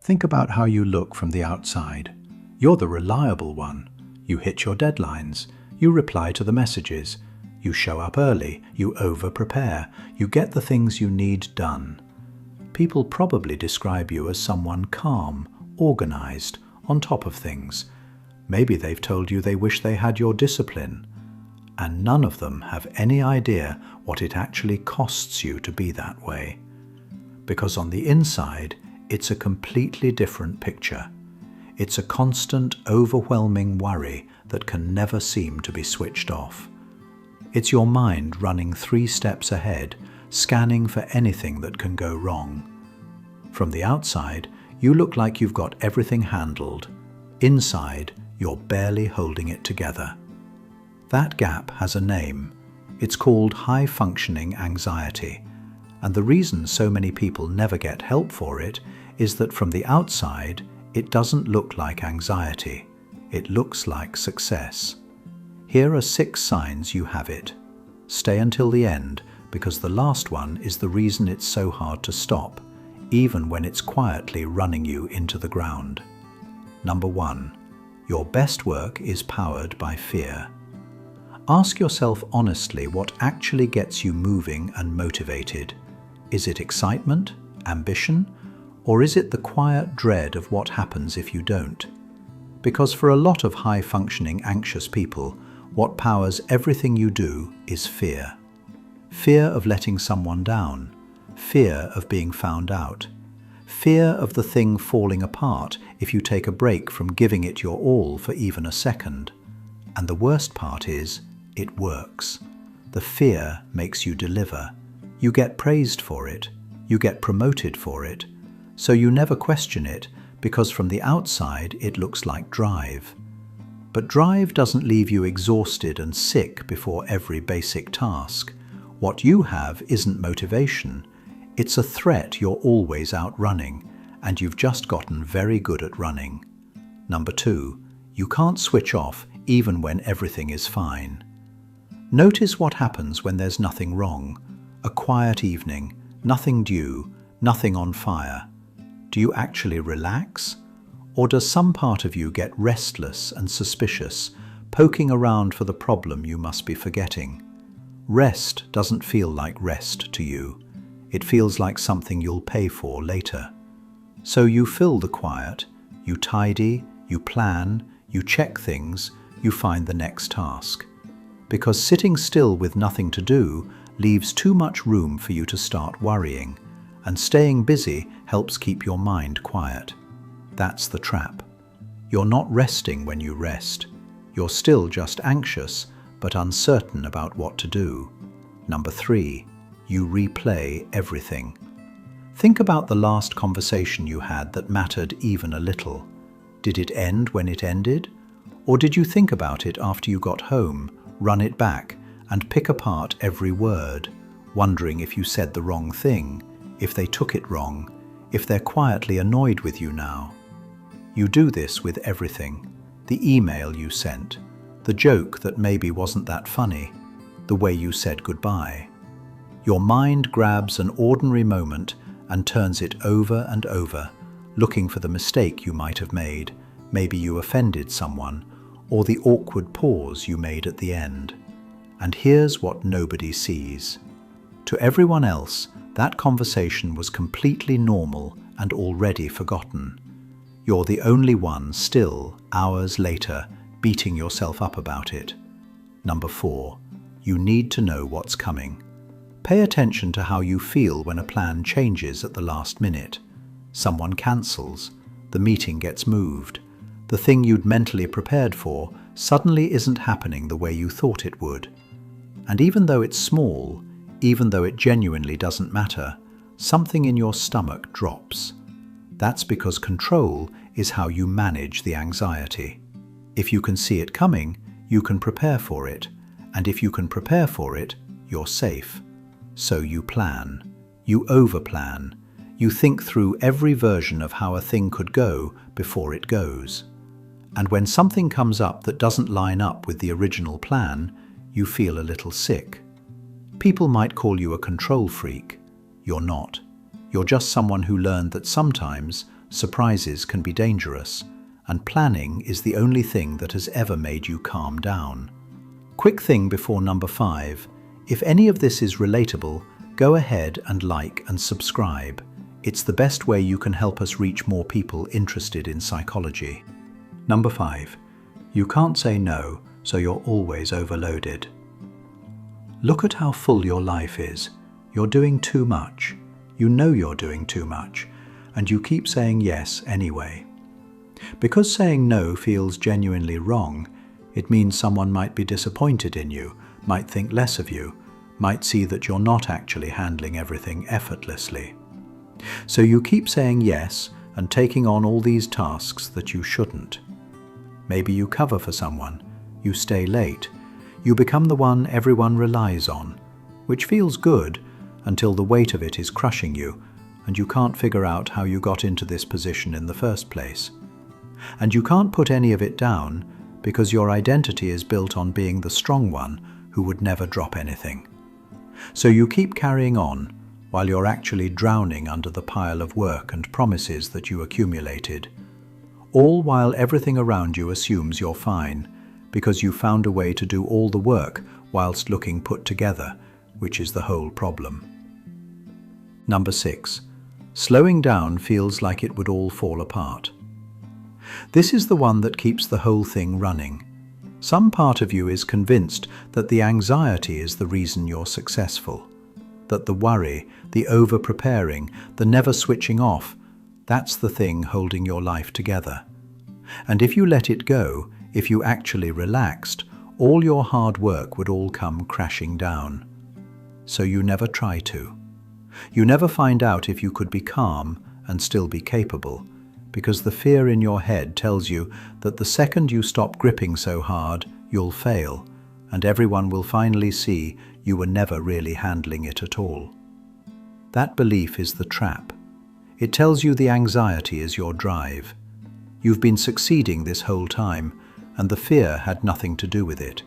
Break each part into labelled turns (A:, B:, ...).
A: Think about how you look from the outside. You're the reliable one. You hit your deadlines. You reply to the messages. You show up early. You over-prepare. You get the things you need done. People probably describe you as someone calm, organized, on top of things. Maybe they've told you they wish they had your discipline. And none of them have any idea what it actually costs you to be that way. Because on the inside, it's a completely different picture. It's a constant, overwhelming worry that can never seem to be switched off. It's your mind running 3 steps ahead, scanning for anything that can go wrong. From the outside, you look like you've got everything handled. Inside, you're barely holding it together. That gap has a name. It's called high-functioning anxiety. And the reason so many people never get help for it is that from the outside, it doesn't look like anxiety. It looks like success. Here are 6 signs you have it. Stay until the end, because the last one is the reason it's so hard to stop, even when it's quietly running you into the ground. Number 1. Your best work is powered by fear. Ask yourself honestly what actually gets you moving and motivated. Is it excitement, ambition, or is it the quiet dread of what happens if you don't? Because for a lot of high-functioning anxious people, what powers everything you do is fear. Fear of letting someone down, fear of being found out, fear of the thing falling apart if you take a break from giving it your all for even a second. And the worst part is, it works. The fear makes you deliver. You get praised for it. You get promoted for it. So you never question it, because from the outside it looks like drive. But drive doesn't leave you exhausted and sick before every basic task. What you have isn't motivation. It's a threat you're always outrunning, and you've just gotten very good at running. Number 2, you can't switch off even when everything is fine. Notice what happens when there's nothing wrong. A quiet evening, nothing due, nothing on fire. Do you actually relax? Or does some part of you get restless and suspicious, poking around for the problem you must be forgetting? Rest doesn't feel like rest to you. It feels like something you'll pay for later. So you fill the quiet, you tidy, you plan, you check things, you find the next task. Because sitting still with nothing to do leaves too much room for you to start worrying, and staying busy helps keep your mind quiet. That's the trap. You're not resting when you rest. You're still just anxious, but uncertain about what to do. Number 3, you replay everything. Think about the last conversation you had that mattered even a little. Did it end when it ended? Or did you think about it after you got home, run it back, and pick apart every word, wondering if you said the wrong thing, if they took it wrong, if they're quietly annoyed with you now? You do this with everything. The email you sent, the joke that maybe wasn't that funny, the way you said goodbye. Your mind grabs an ordinary moment and turns it over and over, looking for the mistake you might have made. Maybe you offended someone, or the awkward pause you made at the end. And here's what nobody sees. To everyone else, that conversation was completely normal and already forgotten. You're the only one still, hours later, beating yourself up about it. Number 4, you need to know what's coming. Pay attention to how you feel when a plan changes at the last minute. Someone cancels, the meeting gets moved. The thing you'd mentally prepared for suddenly isn't happening the way you thought it would. And even though it's small, even though it genuinely doesn't matter, something in your stomach drops. That's because control is how you manage the anxiety. If you can see it coming, you can prepare for it. And if you can prepare for it, you're safe. So you plan. You overplan. You think through every version of how a thing could go before it goes. And when something comes up that doesn't line up with the original plan, you feel a little sick. People might call you a control freak. You're not. You're just someone who learned that sometimes Surprises can be dangerous, and planning is the only thing that has ever made you calm down. Quick thing before number 5. If any of this is relatable, go ahead and like and subscribe. It's the best way you can help us reach more people interested in psychology. Number 5. You can't say no, so you're always overloaded. Look at how full your life is. You're doing too much. You know you're doing too much, and you keep saying yes anyway. Because saying no feels genuinely wrong, it means someone might be disappointed in you, might think less of you, might see that you're not actually handling everything effortlessly. So you keep saying yes and taking on all these tasks that you shouldn't. Maybe you cover for someone, you stay late, you become the one everyone relies on, which feels good until the weight of it is crushing you and you can't figure out how you got into this position in the first place. And you can't put any of it down because your identity is built on being the strong one who would never drop anything. So you keep carrying on while you're actually drowning under the pile of work and promises that you accumulated, all while everything around you assumes you're fine because you found a way to do all the work whilst looking put together, which is the whole problem. Number 6. Slowing down feels like it would all fall apart. This is the one that keeps the whole thing running. Some part of you is convinced that the anxiety is the reason you're successful, that the worry, the over-preparing, the never switching off, that's the thing holding your life together. And if you let it go, if you actually relaxed, all your hard work would all come crashing down. So you never try to. You never find out if you could be calm and still be capable, because the fear in your head tells you that the second you stop gripping so hard, you'll fail, and everyone will finally see you were never really handling it at all. That belief is the trap. It tells you the anxiety is your drive. You've been succeeding this whole time, and the fear had nothing to do with it.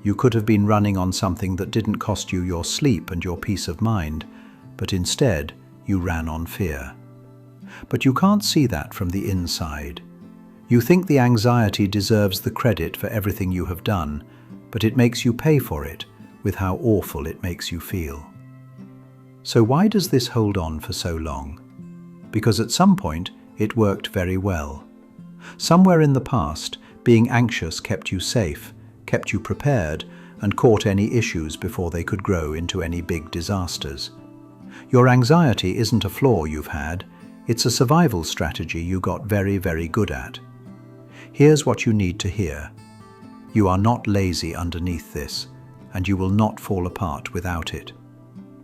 A: You could have been running on something that didn't cost you your sleep and your peace of mind, but instead you ran on fear. But you can't see that from the inside. You think the anxiety deserves the credit for everything you have done, but it makes you pay for it with how awful it makes you feel. So why does this hold on for so long? Because at some point it worked very well. Somewhere in the past, being anxious kept you safe, kept you prepared, and caught any issues before they could grow into any big disasters. Your anxiety isn't a flaw you've had, it's a survival strategy you got very, very good at. Here's what you need to hear. You are not lazy underneath this, and you will not fall apart without it.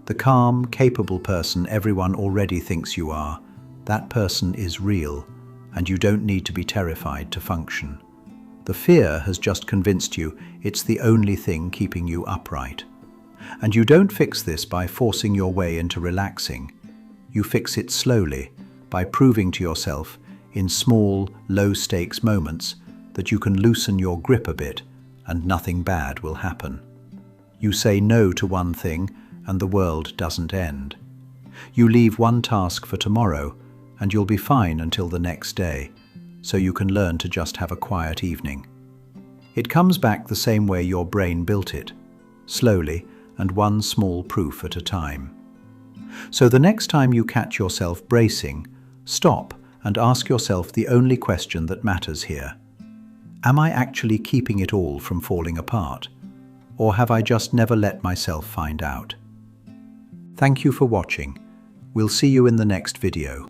A: The calm, capable person everyone already thinks you are, that person is real, and you don't need to be terrified to function. The fear has just convinced you it's the only thing keeping you upright. And you don't fix this by forcing your way into relaxing. You fix it slowly, by proving to yourself, in small, low-stakes moments, that you can loosen your grip a bit and nothing bad will happen. You say no to one thing and the world doesn't end. You leave one task for tomorrow and you'll be fine until the next day, so you can learn to just have a quiet evening. It comes back the same way your brain built it, slowly and one small proof at a time. So the next time you catch yourself bracing, stop and ask yourself the only question that matters here. Am I actually keeping it all from falling apart? Or have I just never let myself find out? Thank you for watching. We'll see you in the next video.